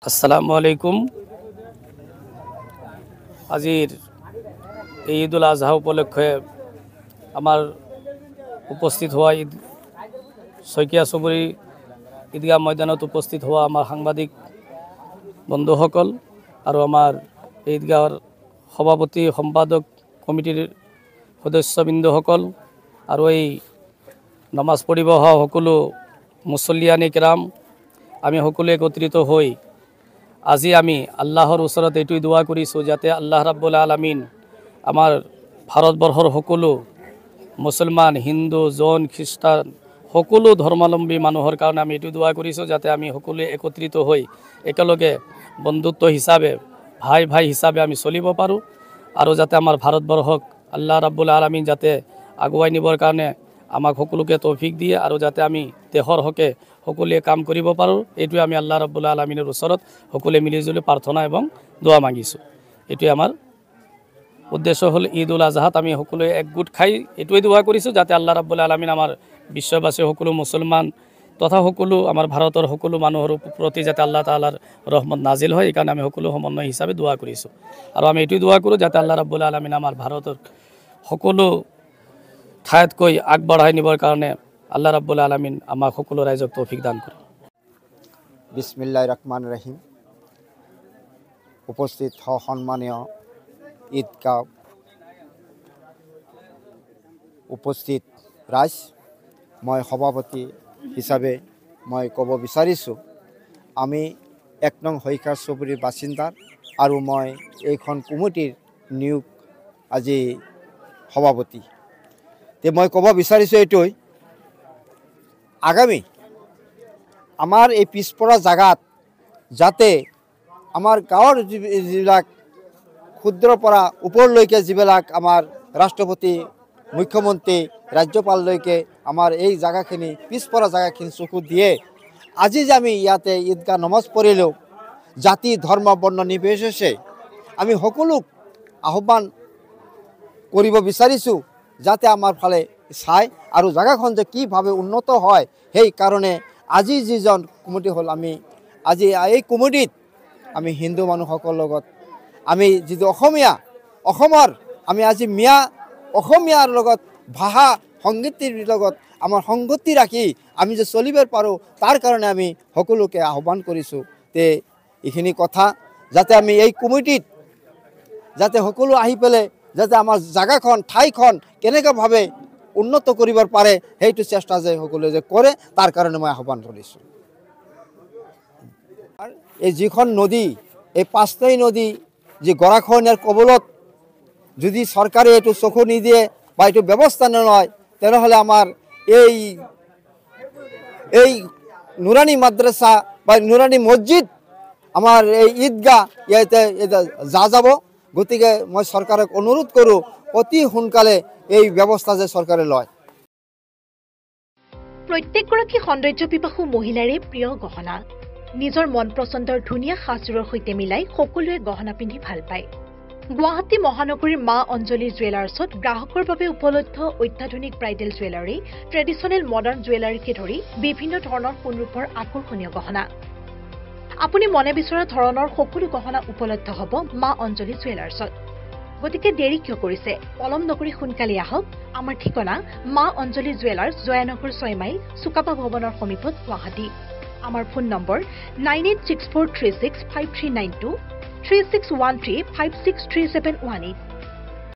আসসালামু আলাইকুম। আজিৰ এই ঈদুল আজহা উপলক্ষে আমাৰ উপস্থিত হওয়া শইকিয়া চুবুৰী ঈদগাহ ময়দানত উপস্থিত হওয়া আমাৰ সাংবাদিক বন্ধুসকল আৰু আমাৰ ঈদগাহৰ সভাপতি সম্পাদক কমিটিৰ সদস্যবৃন্দসকল আৰু এই নমাজ পঢ়িব অহা সকলো মুছল্লিয়ানে কিৰাম, আমি সকলোৱে একত্ৰিত হৈ আজি আমি আল্লাহৰ ওচৰত এইটোই দোৱা কৰিছোঁ যাতে আল্লাহ ৰাব্বুল আলামিন আমাৰ ভাৰতবৰ্ষৰ সকলো মুছলমান, হিন্দু, জৈন, খ্ৰীষ্টান সকলো ধৰ্মাৱলম্বী মানুহৰ কাৰণে আমি এইটো দোৱা কৰিছোঁ যাতে আমি সকলোৱে একত্ৰিত হৈ একেলগে বন্ধুত্ব হিচাপে ভাই ভাই হিচাপে আমি চলিব পাৰোঁ আৰু যাতে আমাৰ ভাৰতবৰ্ষক আল্লাহ ৰাব্বুল আলামিন যাতে আগুৱাই নিবৰ কাৰণে আমাক সকলোকে তৌফিক দিয়ে আৰু যাতে আমি দেশৰ হকে সকলোৱে কাম কৰিব পাৰোঁ, এইটোৱে আমি আল্লাহ ৰাব্বুল আলামিনৰ ওচৰত সকলোৱে মিলিজুলি প্ৰাৰ্থনা এবং দোৱা মাগিছোঁ। এইটোৱে আমাৰ উদ্দেশ্য হ'ল ঈদুল আজহাত আমি সকলোৱে একগোট খাই এইটোৱে দোৱা কৰিছোঁ যাতে আল্লাহ ৰাব্বুল আলামিন আমাৰ বিশ্ববাসী সকলো মুছলমান তথা সকলো আমাৰ ভাৰতৰ সকলো মানুহৰ প্ৰতি যাতে আল্লাহ তাআলাৰ ৰহমত নাজিল হয়, এইকাৰণে আমি সকলো সমন্বয় হিচাপে দোৱা কৰিছোঁ। আৰু আমি এইটোৱে দোৱা কৰোঁ যাতে আল্লাহ ৰাব্বুল আলামিন আমাৰ ভাৰতৰ সকলো ঠাইতকৈ আগবঢ়াই নিবৰ কাৰণে আল্লাহ ৰাব্বুল আলামিন আমাক সকলো ৰাইজক তৌফিক দান কৰে। বিসমিল্লাহিৰ ৰহমানিৰ ৰহিম। উপস্থিত সন্মানীয় ঈদগাহ উপস্থিত ৰাইজ, মই সভাপতি হিচাপে মই ক'ব বিচাৰিছোঁ, আমি ১ নং শইকীয়া চুবুৰীৰ বাসিন্দা আৰু মই এইখন কমিটিৰ নিয়োগ আজি সভাপতি। তে মই ক'ব বিচাৰিছোঁ এইটোই, আগামী আমাৰ এই পিছপৰা জাগাত যাতে আমাৰ গাঁৱৰ যিবিলাক ক্ষুদ্ৰৰ পৰা ওপৰলৈকে যিবিলাক আমাৰ ৰাষ্ট্ৰপতি, মুখ্যমন্ত্ৰী, ৰাজ্যপাললৈকে আমাৰ এই জাগাখিনি পিছপৰা জাগাখিনি চকু দিয়ে। আজি যে আমি ইয়াতে ঈদগাহ নমাজ পঢ়িলোঁ, জাতি ধৰ্ম বৰ্ণ নিৰ্বিশেষে আমি সকলোক আহ্বান কৰিব বিচাৰিছোঁ যাতে আমাৰ ফালে চাই আৰু জাগাখন যে কিভাৱে উন্নত হয়, সেই কাৰণে আজি যিজন কমিটি হ'ল, আমি আজি এই কমিটিত আমি হিন্দু মানুহসকলৰ লগত আমি যিটো অসমৰ আমি আজি অসমীয়াৰ লগত ভাষা সংগীতিৰ লগত আমাৰ সংগতি ৰাখি আমি যে চলিব পাৰোঁ, তাৰ কাৰণে আমি সকলোকে আহ্বান কৰিছোঁ। তে এইখিনি কথা যাতে আমি এই কমিটিত যাতে সকলো আহি পেলাই যাতে আমাৰ জাগাখন ঠাইখন কেনেকুৱাভাৱে উন্নত কৰিব পাৰে সেইটো চেষ্টা যে সকলোৱে যে কৰে, তাৰ কাৰণে মই আহ্বান কৰিছোঁ। এই যিখন নদী, এই 5টাই নদী যি গৰাখহনীয়াৰ কবলত যদি চৰকাৰে এইটো চকু নিদিয়ে বা এইটো ব্যৱস্থা নলয়, তেনেহ'লে আমাৰ এই নুৰানী মাদ্ৰাছা বা নুৰানী মছজিদ, আমাৰ এই ঈদগাহ ইয়াতে যাব। গতিকে মই চৰকাৰক অনুৰোধ কৰোঁ অতি সোনকালে এই ব্যৱস্থা যে চৰকাৰে লয়। প্ৰত্যেকগৰাকী সৌন্দৰ্য পিপাসু মহিলাৰে প্ৰিয় গহনা, নিজৰ মন পচন্দৰ ধুনীয়া সাজযোৰৰ সৈতে মিলাই সকলোৱে গহনা পিন্ধি ভাল পায়। গুৱাহাটী মহানগৰীৰ মা অঞ্জলি জুৱেলাৰ্ছত গ্ৰাহকৰ বাবে উপলব্ধ অত্যাধুনিক ব্ৰাইডেল জুৱেলাৰী, ট্ৰেডিশ্যনেল মডাৰ্ণ জুৱেলাৰীকে ধৰি বিভিন্ন ধৰণৰ সোণৰূপৰ আকৰ্ষণীয় গহনা। আপুনি মনে বিচৰা ধৰণৰ সকলো গহনা উপলব্ধ হ'ব মা অঞ্জলি জুৱেলাৰ্ছত। গতিকে দেৰি কিয় কৰিছে? পলম নকৰি সোনকালে আহক। আমাৰ ঠিকনা মা অঞ্জলি জুৱেলাৰ্ছ, জয়ানগৰ 6 মাইল, চুকাপা ভৱনৰ সমীপত, গুৱাহাটী। আমাৰ ফোন নম্বৰ 9864365392, 3613563718।